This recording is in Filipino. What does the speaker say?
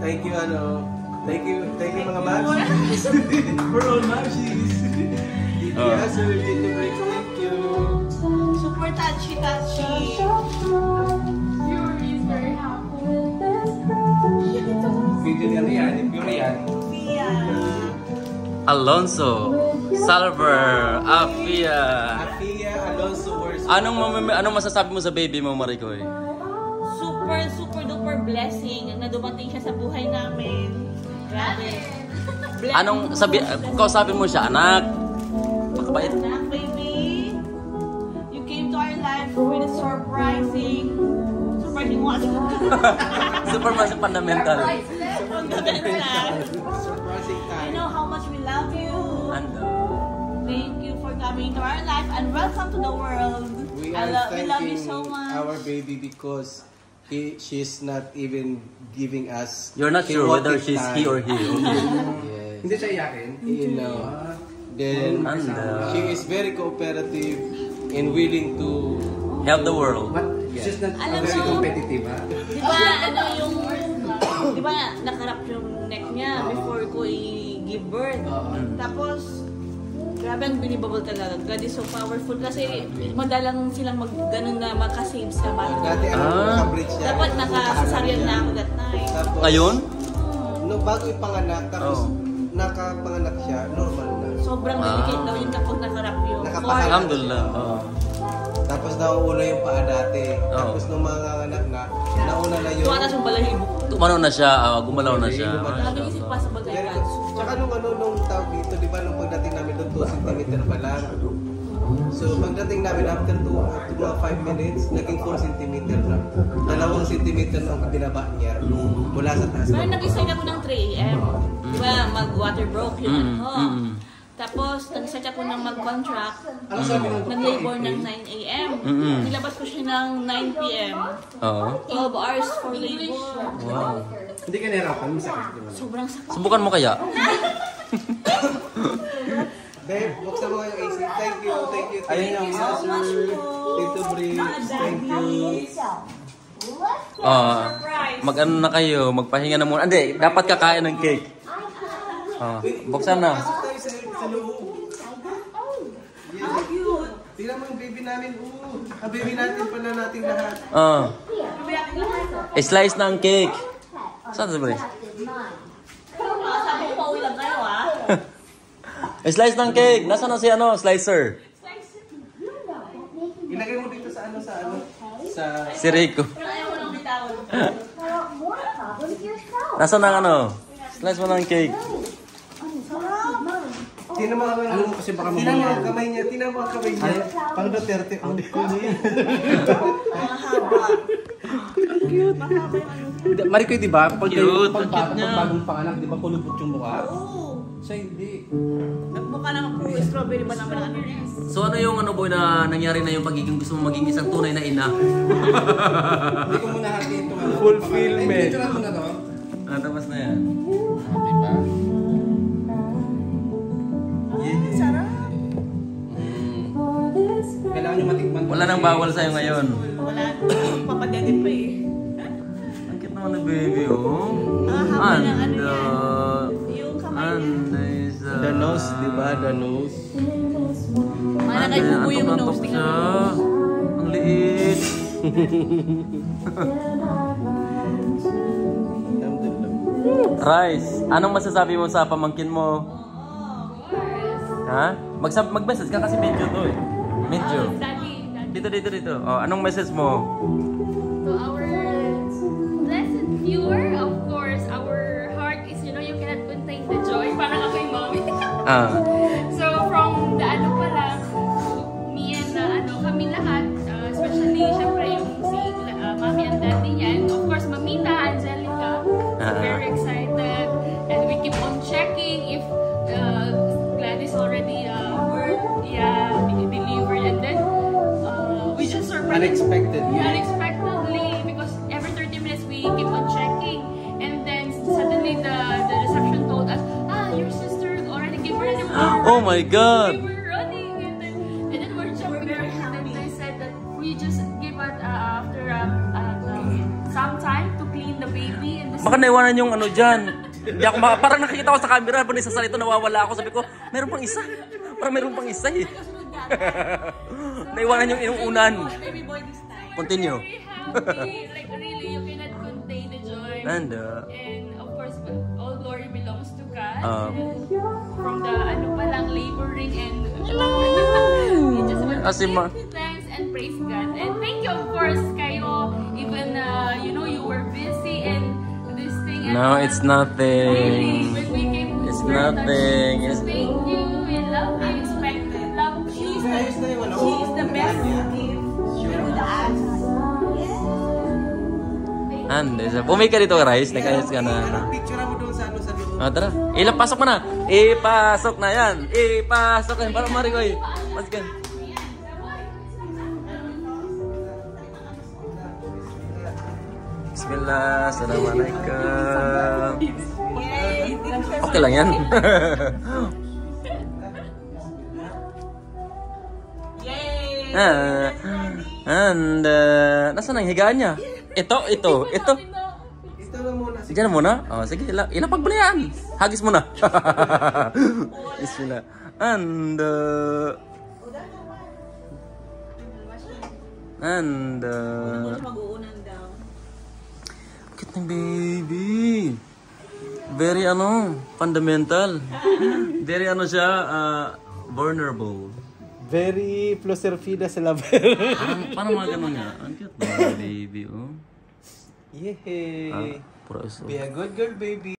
Thank you, mga mamsies. For all mamsies. Tito Yasser, Tito Break, thank you. Super touchy. You're very happy. Video niya yan, pure yan. Alonso, Salver, Afia. Alonso, Anong masasabi mo sa baby mo, Maricoy? Super duper blessing na dumating siya sa buhay namin. Grabe. Anong kausapin mo siya, anak? Makabait. Anak, baby. You came to our life with a surprising what? Super fundamental. Surprising time. You know how much we love you. And Thank you for coming to our life and welcome to the world. We love you so much. Our baby because she's not even giving us. you're not sure whether she's he or he. Yes. Hindi siya iyakin? You know. Then she is very cooperative and willing to Help the world. But she's not very competitive, ha? Di ba nakarap yung neck niya before ko i-give birth. Tapos, grabe ang binibabol talaga. God is so powerful kasi madalang silang ganun na makasave sa bata. dati naka-bridge siya. Dapat nakasasaryan na ako that night. Tapos, Ngayon? no, bago ipanganak, tapos nakapanganak siya, normal na. Sobrang delicate daw yun kapag nakarap yung Nakapaharap. Alhamdulillah. Tapos nauuna yung paa dati. Tapos nung mga anak na, nauna na yun. tumatas yung balahibo. Tumano na siya, gumalaw na siya. Grabe isip pa sa bagay Pero, ka. tsaka nung tawag dito, di ba, nung pagdating namin doon, 2 cm pa lang. So, pagdating namin after mga 5 minutes, naging 4 cm na. 2 cm ang binaba niya mula sa taas. Pero nag-decide ako ng 3 AM. Di ba, mag-water broke yun. Tapos, nag-set ako ng mag-contract. Nag-labor ng 9 AM. Nilabas ko siya ng 9 PM. 12 hours for labor. Wow. Hindi ka nahirapan, masakit, di ba? Sobrang sakit. Subukan mo kaya? Babe, buksan mo yung AC. Thank you. Ayun yung so much Tito Briggs, thank you. Mag-ano na kayo, magpahinga na muna. Hindi, dapat kakain ng cake. Buksan na. Pasok tayo sa loob. Tingnan mo yung baby namin. Ang baby natin pala natin lahat. Slice ng cake. Saan sa Briggs? Sabi ko, pauwi lang kayo Slice ng cake. Nasaan na si slicer? Ilagay mo dito sa Si Rico. Ayaw ko nang bitawan. Nasaan ang slice mo ng cake. Tingnan mo ang Kasi baka kamay niya. Tingnan mo ang kamay niya. Pang Duterte. Mahaba. Maricoy, di ba? Cute, Pag cute niya. bagong panganak, di ba kulubot yung mukha? Oo. Siya hindi. Mukha naman po strawberry ba naman ang So ano yung boy na nangyari na yung pagiging gusto mo maging isang tunay na ina? Hindi ko muna hatiin itong Fulfillment. Picture mo na to. Tapos na yan. Diba? sarap. Kailangan nyo matikman. Wala nang bawal sa'yo ngayon. Wala. Papadagin pa Ang cute naman ng baby, haba ng yung kamay niya. The nose, di ba? The nose. Mana kay bubu yung nose. Siya. Ang liit. Rice, anong masasabi mo sa pamangkin mo? Ha? Mag-message ka kasi medyo to Medyo. Dito. Anong message mo? To our blessed viewer, of course, our heart is, you cannot contain the joy. Parang ako yung mommy. So, from the pa lang, me and kami lahat, especially, syempre, yung si mommy and daddy niyan. Of course, Mamita, Angelica, very excited. And we keep on checking if Gladys already delivered. And then, we just surprised. Unexpectedly, because every 30 minutes we keep on checking. And then, suddenly, the reception told us, your sister already gave birth. Oh my God! We were running, and then we're jumping. And then they said that we just give it after some time to clean the baby in the Baka naiwanan yung ano dyan. Hindi ako parang nakikita ko sa camera, habang isasalito, nawawala ako. Sabi ko, meron pang isa. Parang meron pang isa eh. Naiwanan yung inuunan. Baby boy this time. Continue. Very happy. Like really, you cannot contain the joy. And of course, all glory belongs to God. And from the ano pa lang, laboring and you just want to give thanks and praise God. And thank you, of course, kayo. Even you were busy and this thing. And no, it's nothing. really, when we came to It's Brother, nothing. just thank you. We love you. Expected love. She's the best gift. And pumay ka dito, Rice. Nag-ayos ka na. Picture mo doon sa ano sa loob. Tara. Pasok mo na. Ipasok na yan. Ipasok na yan. Parang Marigoy. Pasok yan. Bismillah. Assalamualaikum. Okay lang yan. And nasaan ang higaan niya? Ito. Ito na muna. Sige na muna. Oh, sige, ilapag mo na yan. Hagis mo na. Bismillah. And Mag-uunan daw. cute ng baby. Very fundamental. Very siya, vulnerable. Very Floserfida sa lover. Paano mga ganun nga? Ang cute ng baby, oh. Yehey. Puro iso. Be a good girl, baby.